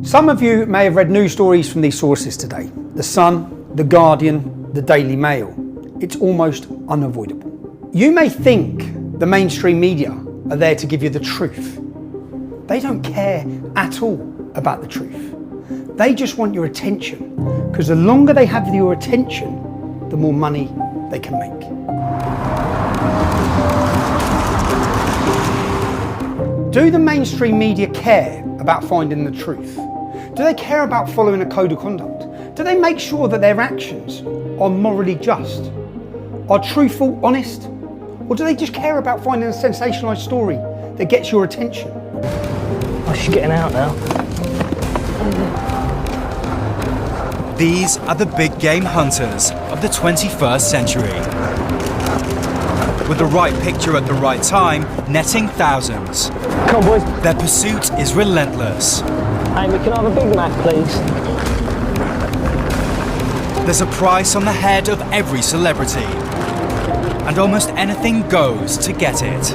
Some of you may have read news stories from these sources today. The Sun, The Guardian, The Daily Mail. It's almost unavoidable. You may think the mainstream media are there to give you the truth. They don't care at all about the truth. They just want your attention, because the longer they have your attention, the more money they can make. Do the mainstream media care about finding the truth? Do they care about following a code of conduct? Do they make sure that their actions are morally just, are truthful, honest? Or do they just care about finding a sensationalised story that gets your attention? Oh, she's getting out now. These are the big game hunters of the 21st century. With the right picture at the right time, netting thousands. Come on, boys. Their pursuit is relentless. Hey, we can have a Big Mac, please. There's a price on the head of every celebrity, and almost anything goes to get it.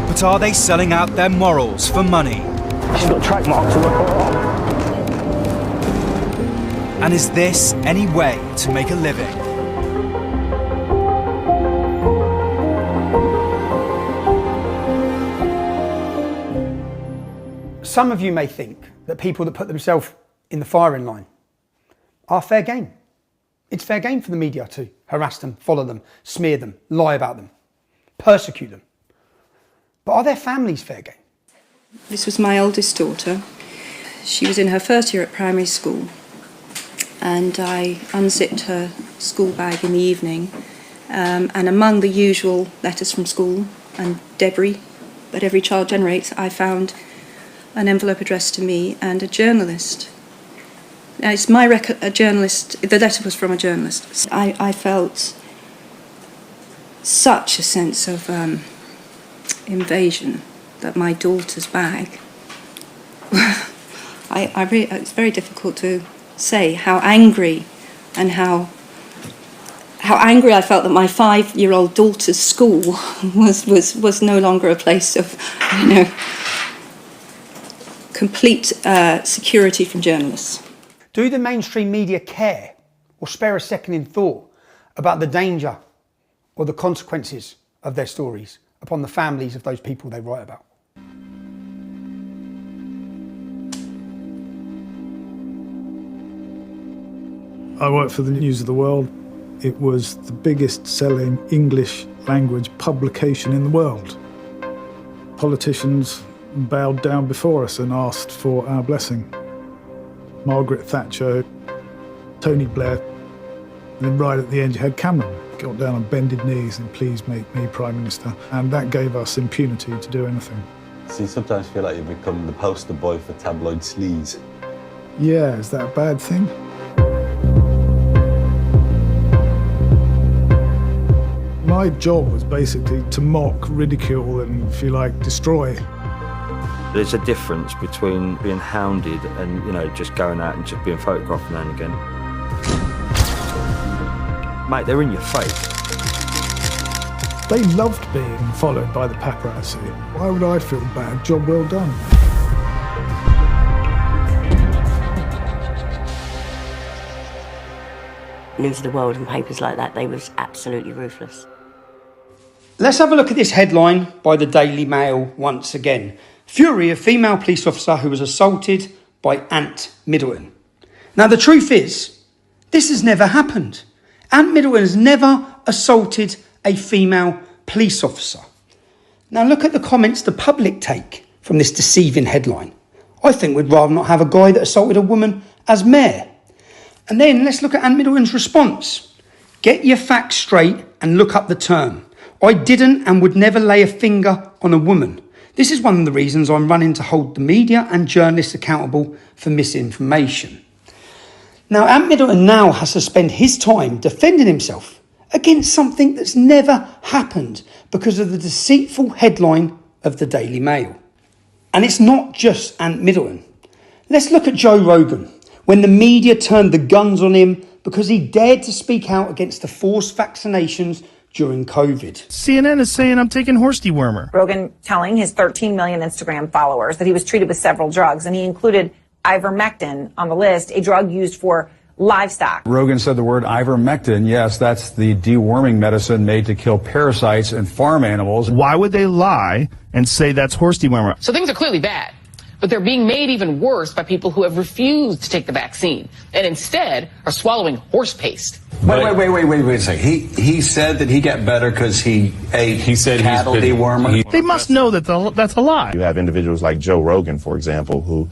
But are they selling out their morals for money? She's got track marks on her arm. And is this any way to make a living? Some of you may think that people that put themselves in the firing line are fair game. It's fair game for the media to harass them, follow them, smear them, lie about them, persecute them. But are their families fair game? This was my oldest daughter. She was in her first year at primary school, and I unzipped her school bag in the evening, and among the usual letters from school and debris that every child generates, I found an envelope addressed to me and a journalist. Now, it's a journalist. The letter was from a journalist. I felt such a sense of invasion that my daughter's bag. It's very difficult to say how angry and how angry I felt that my 5-year-old daughter's school was no longer a place of, complete security from journalists. Do the mainstream media care or spare a second in thought about the danger or the consequences of their stories upon the families of those people they write about? I worked for the News of the World. It was the biggest selling English language publication in the world. Politicians bowed down before us and asked for our blessing. Margaret Thatcher, Tony Blair, and then right at the end you had Cameron. Got down on bended knees and please make me Prime Minister. And that gave us impunity to do anything. So you sometimes feel like you've become the poster boy for tabloid sleaze. Yeah, is that a bad thing? My job was basically to mock, ridicule and, if you like, destroy. There's a difference between being hounded and, just going out and just being photographed now and again. Mate, they're in your face. They loved being followed by the paparazzi. Why would I feel bad? Job well done. News of the World and papers like that, they was absolutely ruthless. Let's have a look at this headline by the Daily Mail once again. Fury of female police officer who was assaulted by Ant Middleton. Now the truth is, this has never happened. Ant Middleton has never assaulted a female police officer. Now look at the comments the public take from this deceiving headline. I think we'd rather not have a guy that assaulted a woman as mayor. And then let's look at Ant Middleton's response. Get your facts straight and look up the term. I didn't and would never lay a finger on a woman. This is one of the reasons I'm running to hold the media and journalists accountable for misinformation. Now, Ant Middleton now has to spend his time defending himself against something that's never happened because of the deceitful headline of the Daily Mail. And it's not just Ant Middleton. Let's look at Joe Rogan, when the media turned the guns on him because he dared to speak out against the forced vaccinations during COVID. CNN is saying I'm taking horse dewormer. Rogan telling his 13 million Instagram followers that he was treated with several drugs, and he included ivermectin on the list, a drug used for livestock. Rogan said the word ivermectin. Yes, that's the deworming medicine made to kill parasites in farm animals. Why would they lie and say that's horse dewormer? So things are clearly bad, but they're being made even worse by people who have refused to take the vaccine and instead are swallowing horse paste. Wait a second. He said that he got better because he ate cattle dewormer. They must know that that's a lie. You have individuals like Joe Rogan, for example, who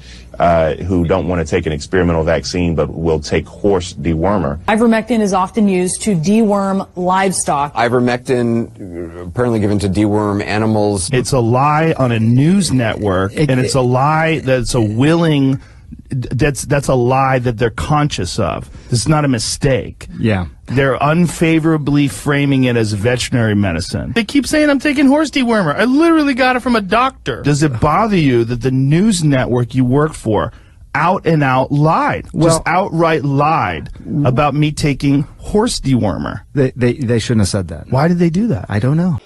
don't want to take an experimental vaccine but will take horse dewormer. Ivermectin is often used to deworm livestock. Ivermectin apparently given to deworm animals. It's a lie on a news network, and it's a lie that's a willing... That's a lie that they're conscious of. This is not a mistake. Yeah. They're unfavorably framing it as veterinary medicine. They keep saying I'm taking horse dewormer. I literally got it from a doctor. Does it bother you that the news network you work for out and out lied? Just outright lied about me taking horse dewormer. They shouldn't have said that. Why did they do that? I don't know.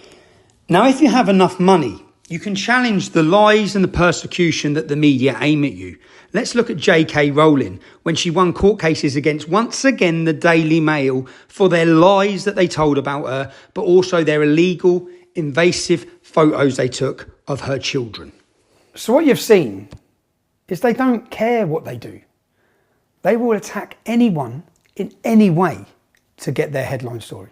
Now, if you have enough money, you can challenge the lies and the persecution that the media aim at you. Let's look at J.K. Rowling when she won court cases against, once again, the Daily Mail for their lies that they told about her, but also their illegal, invasive photos they took of her children. So what you've seen is they don't care what they do. They will attack anyone in any way to get their headline story.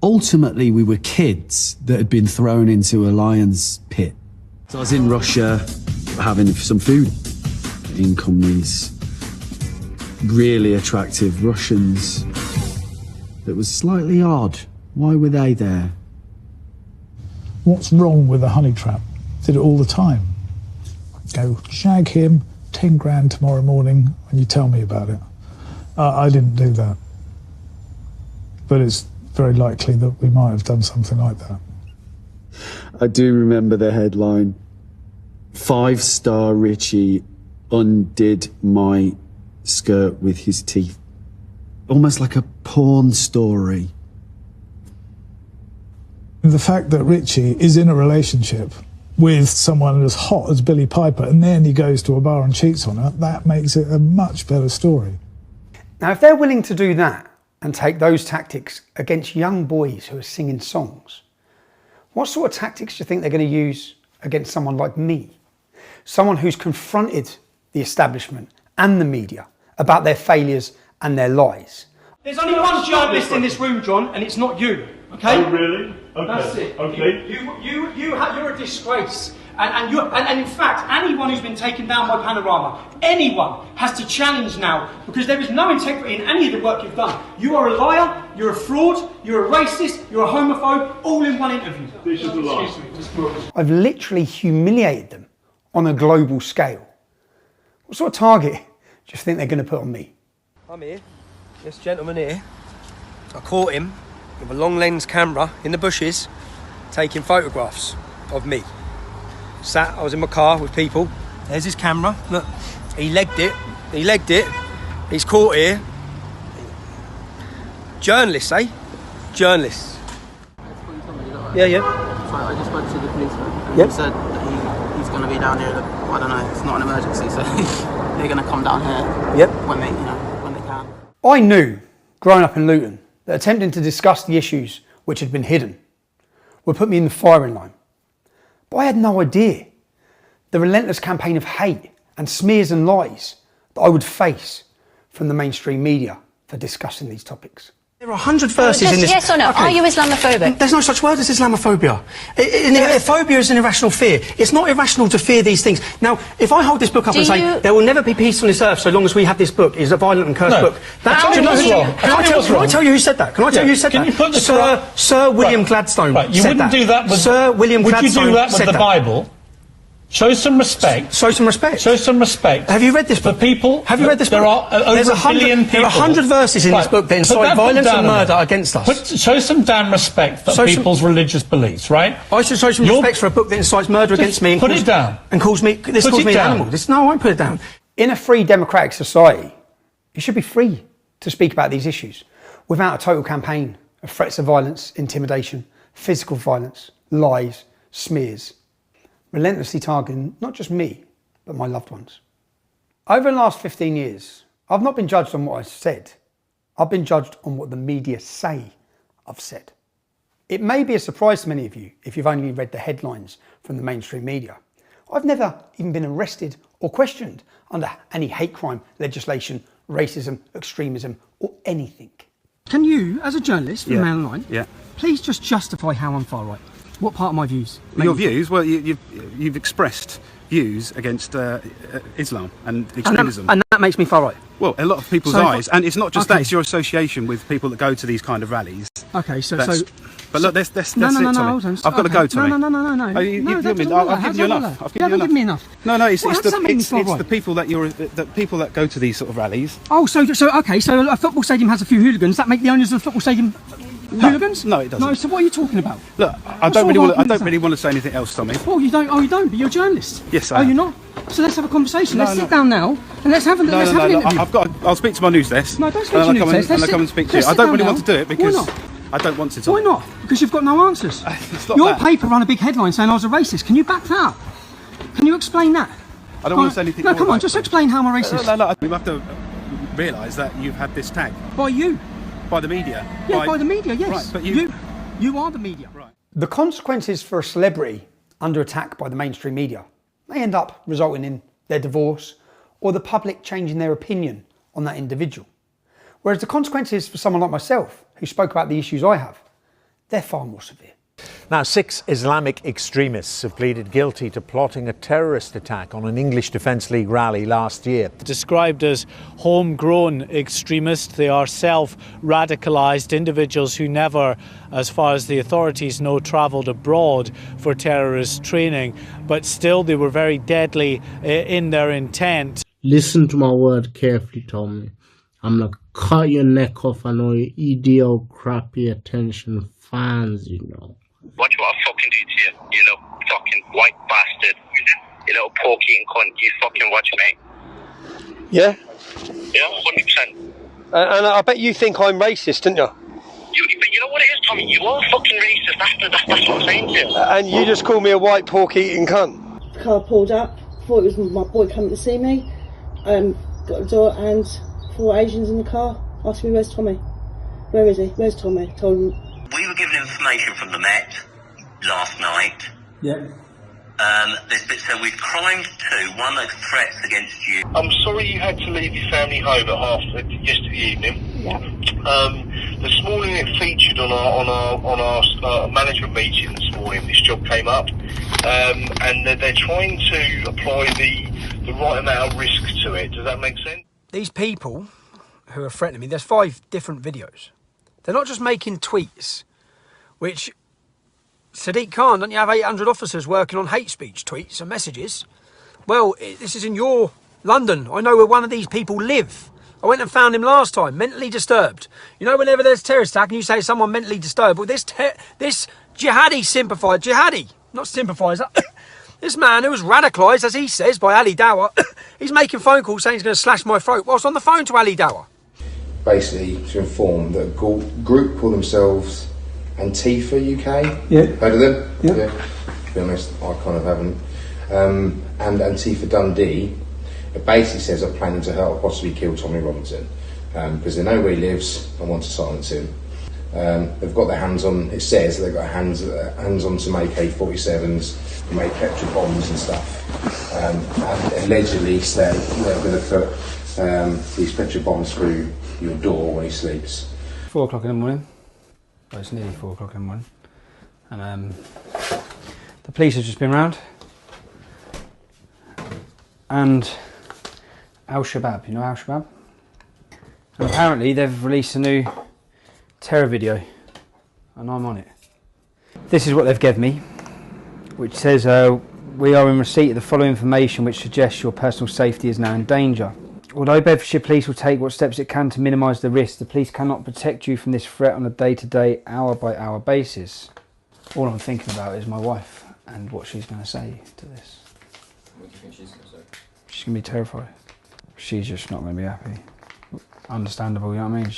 Ultimately, we were kids that had been thrown into a lion's pit. So I was in Russia having some food. In come these really attractive Russians that was slightly odd. Why were they there? What's wrong with a honey trap? Did it all the time. Go shag him, 10 grand tomorrow morning when you tell me about it. I didn't do that. But it's very likely that we might have done something like that. I do remember the headline, 5-star Richie undid my skirt with his teeth. Almost like a porn story. The fact that Richie is in a relationship with someone as hot as Billie Piper and then he goes to a bar and cheats on her, that makes it a much better story. Now, if they're willing to do that and take those tactics against young boys who are singing songs, what sort of tactics do you think they're going to use against someone like me? Someone who's confronted the establishment and the media about their failures and their lies. There's only one journalist in this room, John, and it's not you, okay? Oh, really? Okay. That's it. Okay. You're a disgrace. And in fact, anyone who's been taken down by Panorama, anyone has to challenge now, because there is no integrity in any of the work you've done. You are a liar, you're a fraud, you're a racist, you're a homophobe, all in one interview. This is a lie. I've literally humiliated them on a global scale. What sort of target do you think they're going to put on me? I'm here, this gentleman here. I caught him with a long lens camera in the bushes, taking photographs of me. I was in my car with people. There's his camera. Look, he legged it. He's caught here. Journalists, eh? Journalists. Yeah. So I just spoke to the policeman. And Yep. He said that he's going to be down here. I don't know. It's not an emergency, so they're going to come down here. Yep. When they can. I knew, growing up in Luton, that attempting to discuss the issues which had been hidden would put me in the firing line. But I had no idea the relentless campaign of hate and smears and lies that I would face from the mainstream media for discussing these topics. There are 100 verses in this... Yes or no? Okay. Are you Islamophobic? There's no such word as Islamophobia. Phobia is an irrational fear. It's not irrational to fear these things. Now, if I hold this book up and say, there will never be peace on this earth so long as we have this book, it's a violent and cursed book. Can I tell you who said that? Can I tell you who said that? Can you put the Sir William Gladstone Right, you said wouldn't that. do that with... Sir William Gladstone Would you do that with said the Bible? Show some respect. Show some respect. Show some respect. Have you read this book? For people. Have you read this book? There are over a billion people. There are 100 verses in this book that incite violence and murder against us. Show some damn respect for people's religious beliefs, right? I should show some respect for a book that incites murder against me and put it down. And calls me an animal. No, I won't put it down. In a free democratic society, you should be free to speak about these issues without a total campaign of threats of violence, intimidation, physical violence, lies, smears, relentlessly targeting not just me, but my loved ones. Over the last 15 years, I've not been judged on what I've said. I've been judged on what the media say I've said. It may be a surprise to many of you if you've only read the headlines from the mainstream media. I've never even been arrested or questioned under any hate crime legislation, racism, extremism, or anything. Can you, as a journalist from Mail Online, please just justify how I'm far right? What part of my views? Your views? Well, you've expressed views against Islam and extremism. And that makes me far right? Well, a lot of people's eyes. And it's not just that, it's your association with people that go to these kind of rallies. Okay, so... But look, that's it, Tommy. Hold on. I've got to go, Tommy. No. I've given you enough. You haven't given me enough. No, it's the people that go to these sort of rallies. Oh, so a football stadium has a few hooligans. Does that make the owners of the football stadium hooligans? No, it doesn't. No, so what are you talking about? Look, I don't really want to say anything else, Tommy. Oh, you don't? Oh, you don't? But you're a journalist. Yes, I am. Oh, you're not? So let's have a conversation. Let's sit down now and let's have an interview. I'll speak to my news desk. No, don't speak to your news desk. And I'll come and speak to you. I don't really want to do it because I don't want to. Why not? Because you've got no answers. Your paper ran a big headline saying I was a racist. Can you back that up? Can you explain that? I don't want to say anything. No, come on, just explain how I'm a racist. No. You have to realise that you've had this tag. By you? By the media. Yeah, by the media, yes. Right, but you are the media. Right. The consequences for a celebrity under attack by the mainstream media may end up resulting in their divorce or the public changing their opinion on that individual. Whereas the consequences for someone like myself, who spoke about the issues I have, they're far more severe. Now, 6 Islamic extremists have pleaded guilty to plotting a terrorist attack on an English Defence League rally last year. Described as homegrown extremists, they are self-radicalised individuals who never, as far as the authorities know, travelled abroad for terrorist training, but still they were very deadly in their intent. Listen to my word carefully, Tommy. I'm going to cut your neck off. I know you idiot, crappy attention fans, you know. Watch what I fucking do to you, you little fucking white bastard. You little pork eating cunt. You fucking watch, mate. Yeah? Yeah, 100%. And I bet you think I'm racist, don't you? But you know what it is, Tommy? You are fucking racist. That's what I'm saying to you. And you just call me a white pork eating cunt. The car pulled up. Thought it was my boy coming to see me. Got the door and 4 Asians in the car. Asked me, where's Tommy? Where is he? Where's Tommy? Told him. We were given information from the Met last night. Yeah. So we've crimed 2, one of threats against you. I'm sorry you had to leave your family home at yesterday evening. Yeah. This morning it featured on our management meeting this morning. This job came up, and they're trying to apply the right amount of risk to it. Does that make sense? These people who are threatening me, there's 5 different videos. They're not just making tweets, which Sadiq Khan, don't you have 800 officers working on hate speech tweets and messages? Well, this is in your London. I know where one of these people live. I went and found him last time, mentally disturbed. You know, whenever there's a terrorist attack and you say someone mentally disturbed, well, this jihadi sympathiser, this man who was radicalised, as he says, by Ali Dawah, he's making phone calls saying he's going to slash my throat whilst on the phone to Ali Dawah. Basically to inform that a group call themselves Antifa UK. Yeah. Heard of them? Yeah. To be honest, I kind of haven't. And Antifa Dundee, it basically says they're planning to help possibly kill Tommy Robinson because they know where he lives and want to silence him. They've got their hands on, it says they've got hands on some AK-47s, make petrol bombs and stuff. And allegedly said they're going to put these petrol bombs through your door when he sleeps. 4 o'clock in the morning. Well, it's nearly 4 o'clock in the morning. And the police have just been round. And Al-Shabaab, you know Al-Shabaab? And apparently they've released a new terror video. And I'm on it. This is what they've given me. Which says, we are in receipt of the following information which suggests your personal safety is now in danger. Although Bedfordshire Police will take what steps it can to minimise the risk, the police cannot protect you from this threat on a day-to-day, hour-by-hour basis. All I'm thinking about is my wife and what she's going to say to this. What do you think she's going to say? She's going to be terrified. She's just not going to be happy. Understandable, you know what I mean?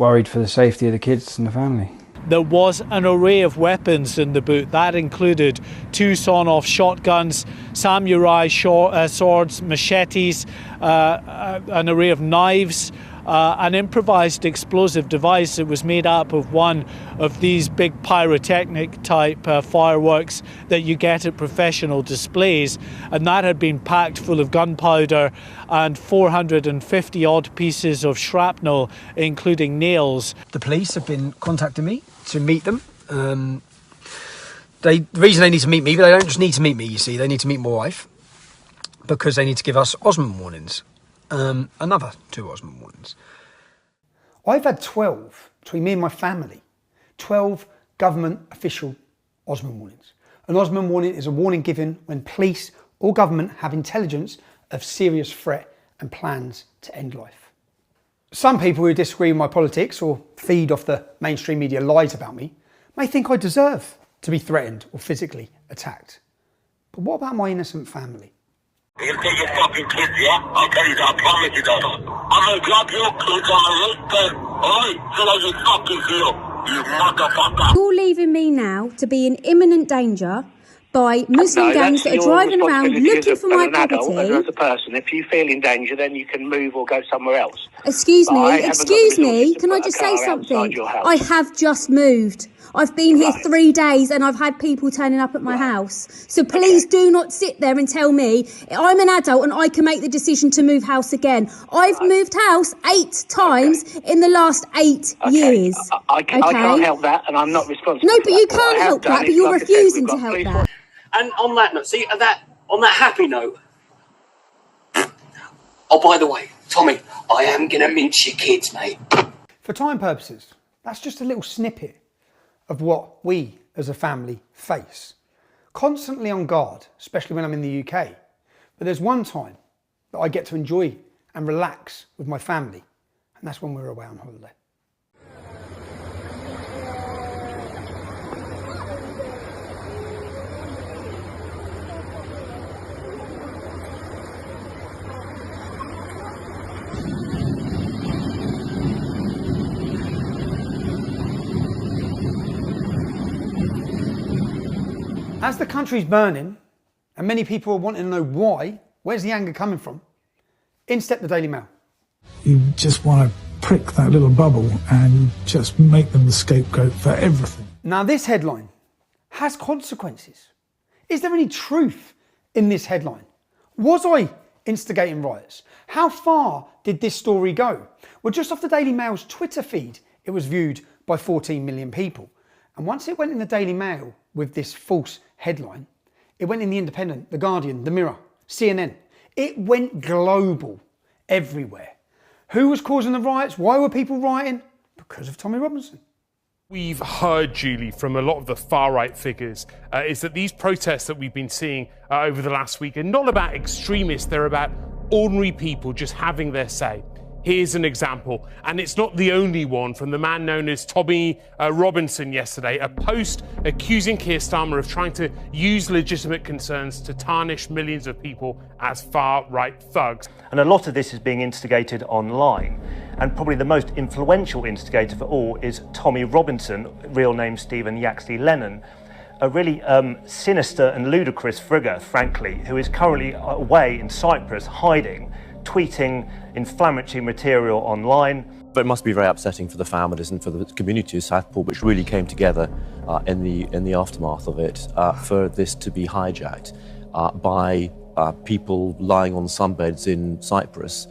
worried for the safety of the kids and the family. There was an array of weapons in the boot. That included 2 sawn-off shotguns, samurai swords, machetes, an array of knives, an improvised explosive device that was made up of one of these big pyrotechnic type fireworks that you get at professional displays, and that had been packed full of gunpowder and 450 odd pieces of shrapnel, including nails. The police have been contacting me to meet them. The reason they need to meet me, but they don't just need to meet me, you see, they need to meet my wife because they need to give us Osmond warnings. Another 2 Osmond warnings. I've had 12, between me and my family, 12 government official Osmond warnings. An Osmond warning is a warning given when police or government have intelligence of serious threat and plans to end life. Some people who disagree with my politics or feed off the mainstream media lies about me may think I deserve to be threatened or physically attacked. But what about my innocent family? You'll get your fucking kids, yeah? I'll tell you that, I promise you that. I'm gonna drop your kids on a list then, alright? So that you fucking feel, you motherfucker. You're leaving me now to be in imminent danger by Muslim gangs that are driving around looking for my property. As a person, if you feel in danger, then you can move or go somewhere else. Excuse me, can I just say something? I have just moved. I've been here 3 days and I've had people turning up at my house. So please do not sit there and tell me I'm an adult and I can make the decision to move house again. I've moved house 8 times in the last 8 years. I can't help that, and I'm not responsible. No, but you can't help that, but you're refusing to help that. And on that note, see, on that happy note, oh, by the way, Tommy, I am going to mince your kids, mate. For time purposes, that's just a little snippet of what we as a family face. Constantly on guard, especially when I'm in the UK. But there's one time that I get to enjoy and relax with my family, and that's when we're away on holiday. As the country's burning, and many people are wanting to know why, where's the anger coming from? In step the Daily Mail. You just want to prick that little bubble and just make them the scapegoat for everything. Now this headline has consequences. Is there any truth in this headline? Was I instigating riots? How far did this story go? Well, just off the Daily Mail's Twitter feed, it was viewed by 14 million people. And once it went in the Daily Mail with this false headline, it went in the Independent, the Guardian, the Mirror, CNN. It went global, everywhere. Who was causing the riots? Why were people rioting? Because of Tommy Robinson. We've heard, Julie, from a lot of the far-right figures, is that these protests that we've been seeing over the last week are not about extremists, they're about ordinary people just having their say. Here's an example, and it's not the only one, from the man known as Tommy Robinson yesterday, a post accusing Keir Starmer of trying to use legitimate concerns to tarnish millions of people as far-right thugs. And a lot of this is being instigated online, and probably the most influential instigator for all is Tommy Robinson, real name Stephen Yaxley Lennon, a really sinister and ludicrous figure, frankly, who is currently away in Cyprus hiding, tweeting inflammatory material online. But it must be very upsetting for the families and for the community of Southport, which really came together in the aftermath of it, for this to be hijacked by people lying on sunbeds in Cyprus,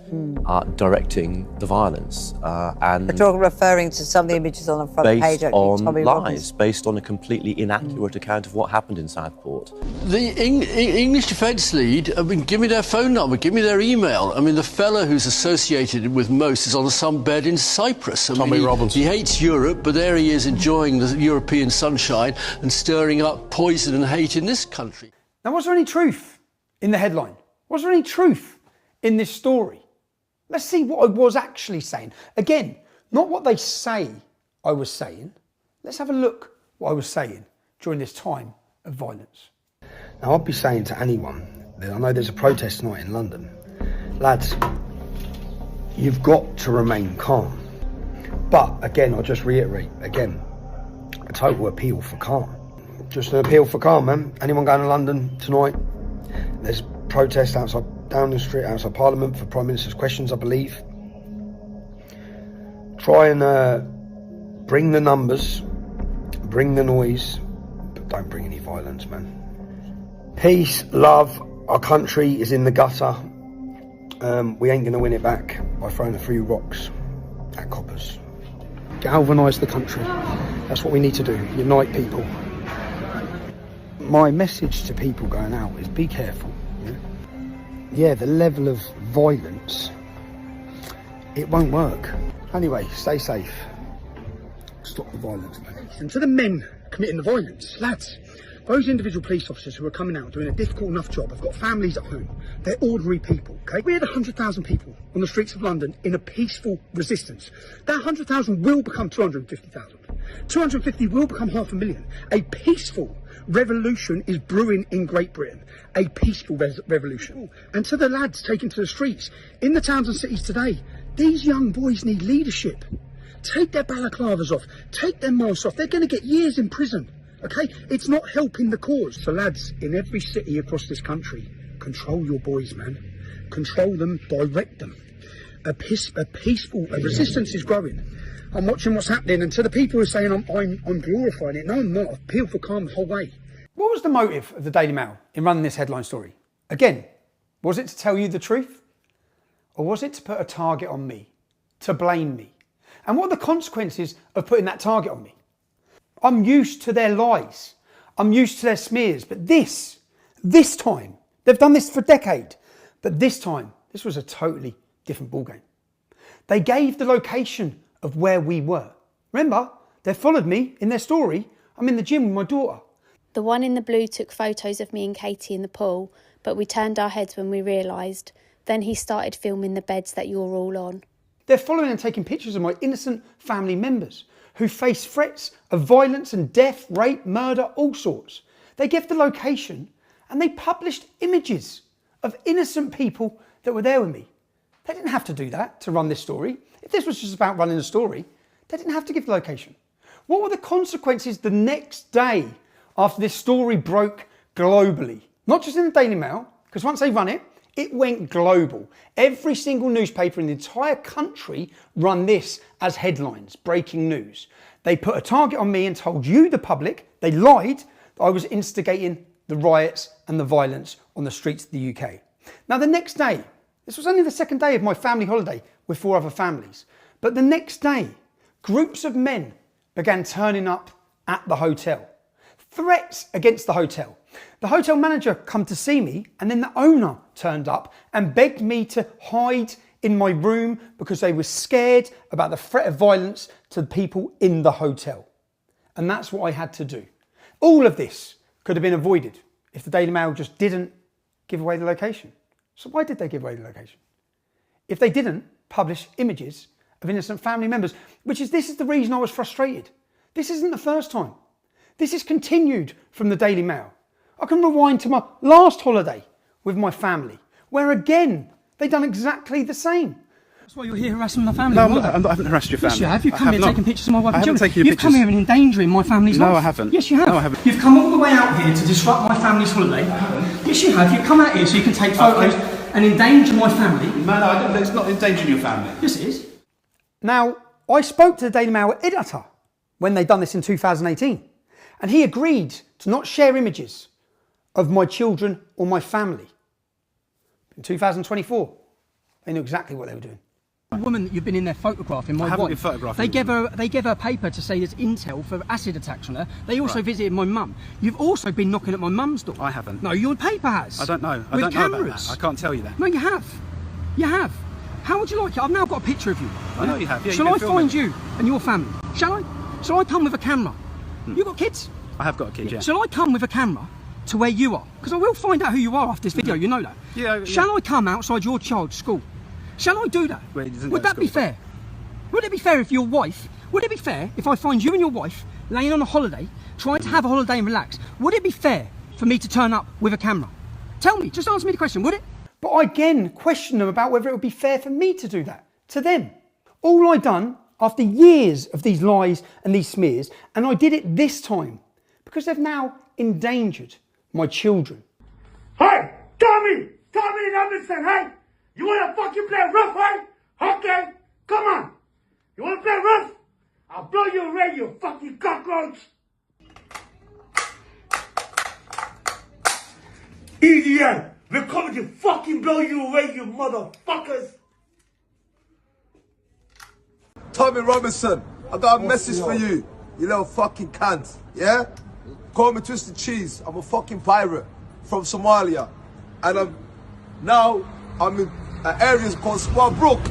directing the violence. And you're talking, referring to some of the images on the front page. Based on lies, based on a completely inaccurate account of what happened in Southport. The English Defence Lead, I mean, give me their phone number, give me their email. I mean, the fellow who's associated with most is on a sunbed in Cyprus. Tommy Robinson. He hates Europe, but there he is enjoying the European sunshine and stirring up poison and hate in this country. Now, was there any truth in the headline? Was there any truth in this story? Let's see what I was actually saying. Again, not what they say I was saying. Let's have a look what I was saying during this time of violence. Now, I'd be saying to anyone that I know there's a protest tonight in London, lads, you've got to remain calm. But again, I'll just reiterate, again, a total appeal for calm. Just an appeal for calm, man. Anyone going to London tonight? There's protests down the street outside Parliament for Prime Minister's questions, I believe. Try and bring the numbers, bring the noise, but don't bring any violence, man. Peace, love, our country is in the gutter. We ain't going to win it back by throwing a few rocks at coppers. Galvanise the country. That's what we need to do. Unite people. My message to people going out is be careful. Yeah, the level of violence, it won't work. Anyway, stay safe. Stop the violence, man. And to the men committing the violence, lads, those individual police officers who are coming out doing a difficult enough job have got families at home. They're ordinary people, okay? We had 100,000 people on the streets of London in a peaceful resistance. That 100,000 will become 250,000. 250 will become 500,000. A peaceful revolution is brewing in Great Britain. A peaceful revolution. And to the lads taken to the streets, in the towns and cities today, these young boys need leadership. Take their balaclavas off. Take their masks off. They're going to get years in prison. Okay, it's not helping the cause. So lads, in every city across this country, control your boys, man. Control them, direct them. A peaceful resistance is growing. I'm watching what's happening, and to the people who are saying I'm glorifying it, no, I'm not. I've appealed for calm the whole way. What was the motive of the Daily Mail in running this headline story? Again, was it to tell you the truth? Or was it to put a target on me? To blame me? And what are the consequences of putting that target on me? I'm used to their lies. I'm used to their smears. But this time, they've done this for a decade. But this time, this was a totally different ballgame. They gave the location of where we were. Remember, they followed me in their story. I'm in the gym with my daughter. The one in the blue took photos of me and Katie in the pool, but we turned our heads when we realised. Then he started filming the beds that you're all on. They're following and taking pictures of my innocent family members who face threats of violence and death, rape, murder, all sorts. They gave the location and they published images of innocent people that were there with me. They didn't have to do that to run this story. If this was just about running a story, they didn't have to give the location. What were the consequences the next day after this story broke globally? Not just in the Daily Mail, because once they run it, it went global. Every single newspaper in the entire country run this as headlines, breaking news. They put a target on me and told you, the public, they lied that I was instigating the riots and the violence on the streets of the UK. Now the next day, this was only the second day of my family holiday with 4 other families, but the next day, groups of men began turning up at the hotel. Threats against the hotel. The hotel manager come to see me, and then the owner turned up and begged me to hide in my room because they were scared about the threat of violence to the people in the hotel. And that's what I had to do. All of this could have been avoided if the Daily Mail just didn't give away the location. So why did they give away the location? If they didn't publish images of innocent family members, this is the reason I was frustrated. This isn't the first time. This is continued from the Daily Mail. I can rewind to my last holiday with my family, where again, they've done exactly the same. That's why you're here harassing my family. No, I haven't harassed your family. Yes, you have. You've come here taking pictures of my wife and children. Taken your pictures. You've come here and endangering my family's life. No, I haven't. Yes, you have. No, I haven't. You've come all the way out here to disrupt my family's holiday. I haven't. Yes, you have. You've come out here so you can take photos and endanger my family. No, it's not endangering your family. Yes, it is. Now, I spoke to the Daily Mail editor when they'd done this in 2018. And he agreed to not share images of my children or my family. In 2024, they knew exactly what they were doing. The woman that you've been in there photographing, my wife, been photographing. They gave her a paper to say there's intel for acid attacks on her. They also visited my mum. You've also been knocking at my mum's door. I haven't. No, your paper has. I don't know. With I don't cameras. know about that. I can't tell you that. No, you have. You have. How would you like it? I've now got a picture of you. I know you have. Yeah, Shall I find you and your family? Shall I? Shall I come with a camera? You got kids? I have got a kid, yeah. Shall I come with a camera to where you are? Because I will find out who you are after this video, you know that. Yeah. Shall I come outside your child's school? Shall I do that? Would that be fair? Would it be fair if your wife, would it be fair if I find you and your wife laying on a holiday, trying to have a holiday and relax? Would it be fair for me to turn up with a camera? Tell me, just answer me the question, would it? But I again question them about whether it would be fair for me to do that to them. All I done after years of these lies and these smears, and I did it this time because they've now endangered my children. Hey, Tommy Robinson, hey, you wanna fucking play rough, hey? Okay, come on. You wanna play rough? I'll blow you away, you fucking cockroach. Idiot, we're coming to fucking blow you away, you motherfuckers. Tommy Robinson, I got a message for you, you little fucking cunt, yeah? Call me Twisted Cheese, I'm a fucking pirate from Somalia. And I'm in an area called Sparbrook.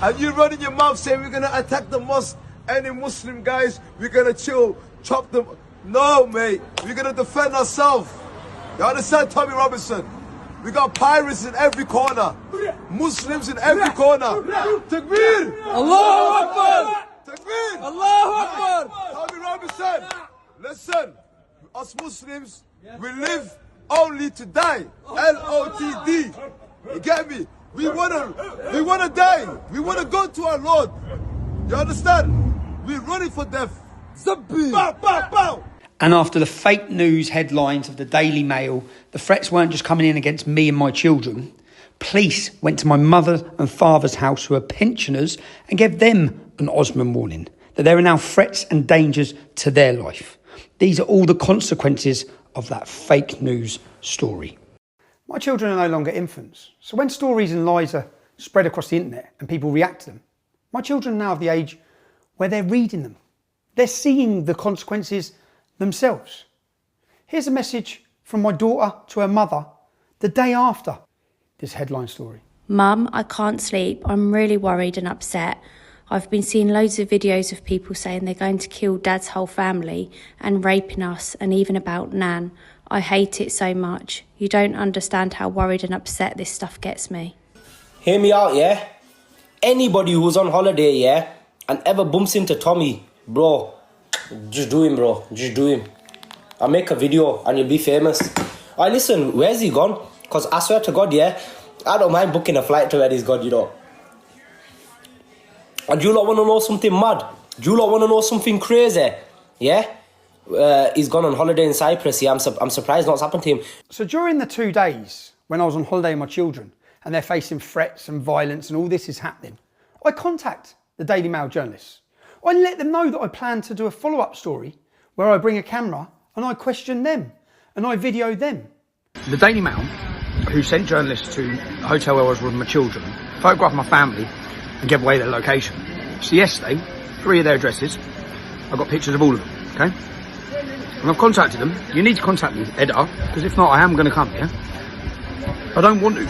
And you running your mouth saying we're gonna attack the mosque, any Muslim guys, we're gonna chill, chop them. No, mate, we're gonna defend ourselves. You understand, Tommy Robinson? We got pirates in every corner, Muslims in every corner. Takbir! Allahu Akbar! Takbir! Allahu Akbar! Tommy Robinson, listen, us Muslims, we live only to die. L-O-T-D. You get me? We wanna die. We wanna go to our Lord. You understand? We're running for death. Bow, bow, bow. And after the fake news headlines of the Daily Mail, the threats weren't just coming in against me and my children. Police went to my mother and father's house, who are pensioners, and gave them an Osman warning that there are now threats and dangers to their life. These are all the consequences of that fake news story. My children are no longer infants, so when stories and lies are spread across the internet and people react to them, my children are now of the age where they're reading them. They're seeing the consequences themselves. Here's a message from my daughter to her mother the day after this headline story. Mum, I can't sleep. I'm really worried and upset. I've been seeing loads of videos of people saying they're going to kill Dad's whole family and raping us, and even about Nan. I hate it so much. You don't understand how worried and upset this stuff gets me. Hear me out, yeah? Anybody who's on holiday, yeah, and ever bumps into Tommy, bro, just do him, bro. Just do him. I'll make a video and you'll be famous. Alright, listen, where's he gone? Because I swear to God, yeah, I don't mind booking a flight to where he's gone, you know. And do you lot want to know something mad? Do you lot want to know something crazy? Yeah? He's gone on holiday in Cyprus, yeah. I'm surprised what's happened to him. So during the 2 days when I was on holiday with my children and they're facing threats and violence and all this is happening, I contact the Daily Mail journalists. I let them know that I plan to do a follow-up story where I bring a camera and I question them and I video them. The Daily Mail, who sent journalists to a hotel where I was with my children, photographed my family and gave away their location. So yesterday, 3 of their addresses, I got pictures of all of them, okay? And I've contacted them. You need to contact me, editor, because if not, I am going to come, yeah? I don't want to.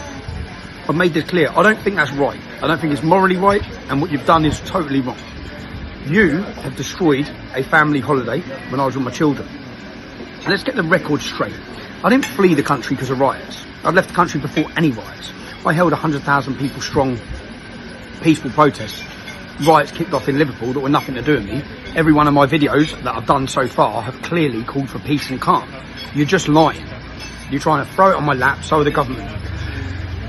I've made this clear. I don't think that's right. I don't think it's morally right, and what you've done is totally wrong. You have destroyed a family holiday when I was with my children. So let's get the record straight. I didn't flee the country because of riots. I'd left the country before any riots. I held 100,000 people strong peaceful protests. Riots kicked off in Liverpool that were nothing to do with me. Every one of my videos that I've done so far have clearly called for peace and calm. You're just lying. You're trying to throw it on my lap, so are the government.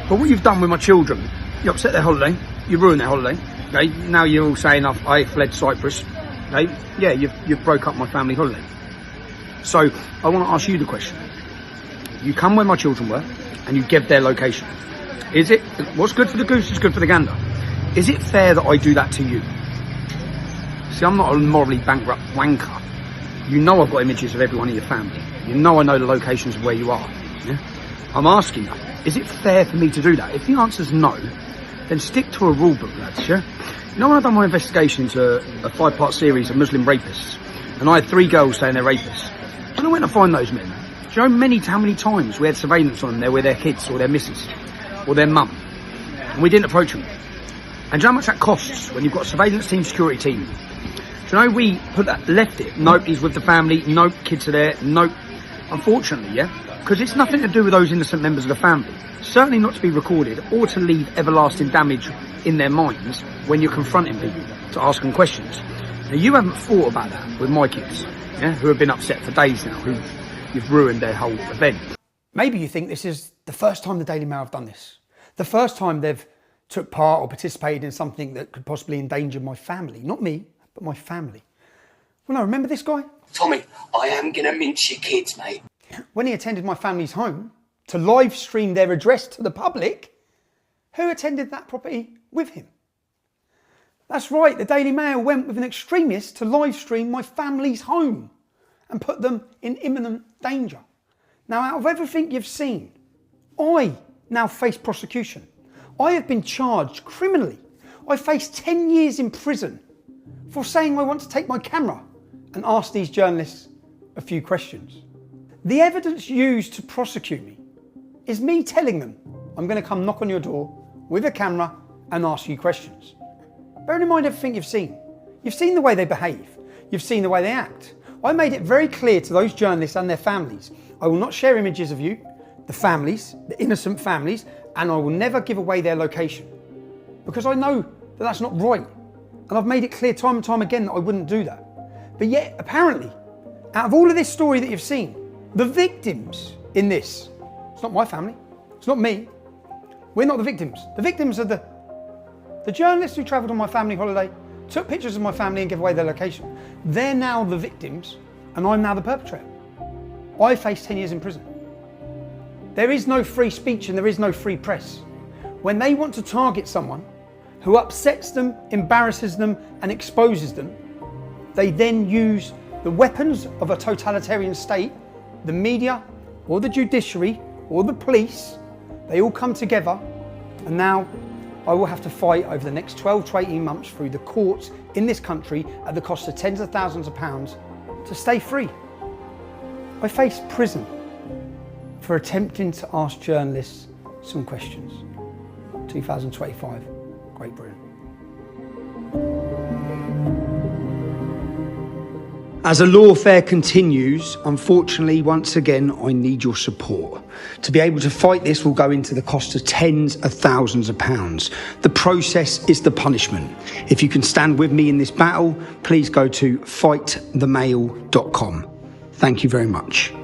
But what you've done with my children, you upset their holiday, you ruined their holiday. Okay? Now you're all saying I fled Cyprus. Okay? Yeah, you've broke up my family holiday. So I want to ask you the question. You come where my children were and you give their location. Is it, what's good for the goose is good for the gander. Is it fair that I do that to you? See, I'm not a morally bankrupt wanker. You know I've got images of everyone in your family. You know I know the locations of where you are. Yeah? I'm asking you, is it fair for me to do that? If the answer's no, then stick to a rule book, lads, yeah? You know when I've done my investigation into a 5-part series of Muslim rapists, and I had 3 girls saying they're rapists, and I went to find those men. Do you know how many times we had surveillance on them there with their kids or their missus or their mum, and we didn't approach them? And do you know how much that costs when you've got a surveillance team, security team? Do you know we put that, left it? Nope, he's with the family. Nope, kids are there. Nope. Unfortunately, yeah? Because it's nothing to do with those innocent members of the family. Certainly not to be recorded or to leave everlasting damage in their minds when you're confronting people to ask them questions. Now, you haven't thought about that with my kids, yeah? Who have been upset for days now, who you've ruined their whole event. Maybe you think this is the first time the Daily Mail have done this. The first time they've took part or participated in something that could possibly endanger my family. Not me, but my family. Well, no, remember this guy? Tommy, I am going to mince your kids, mate. When he attended my family's home to live stream their address to the public, who attended that property with him? That's right, the Daily Mail went with an extremist to live stream my family's home and put them in imminent danger. Now, out of everything you've seen, I now face prosecution. I have been charged criminally. I face 10 years in prison for saying I want to take my camera and ask these journalists a few questions. The evidence used to prosecute me is me telling them I'm going to come knock on your door with a camera and ask you questions. Bearing in mind everything you've seen. You've seen the way they behave. You've seen the way they act. I made it very clear to those journalists and their families, I will not share images of you, the families, the innocent families, and I will never give away their location. Because I know that that's not right. And I've made it clear time and time again that I wouldn't do that. But yet, apparently, out of all of this story that you've seen, the victims in this, it's not my family, it's not me, we're not the victims. The victims are the journalists who travelled on my family holiday, took pictures of my family and gave away their location. They're now the victims and I'm now the perpetrator. I face 10 years in prison. There is no free speech and there is no free press. When they want to target someone who upsets them, embarrasses them and exposes them, they then use the weapons of a totalitarian state, the media or the judiciary or the police. They all come together and now I will have to fight over the next 12 to 18 months through the courts in this country at the cost of tens of thousands of pounds to stay free. I face prison for attempting to ask journalists some questions. 2025, Great Britain. As the lawfare continues, unfortunately, once again, I need your support. To be able to fight this will go into the cost of tens of thousands of pounds. The process is the punishment. If you can stand with me in this battle, please go to fightthemail.com. Thank you very much.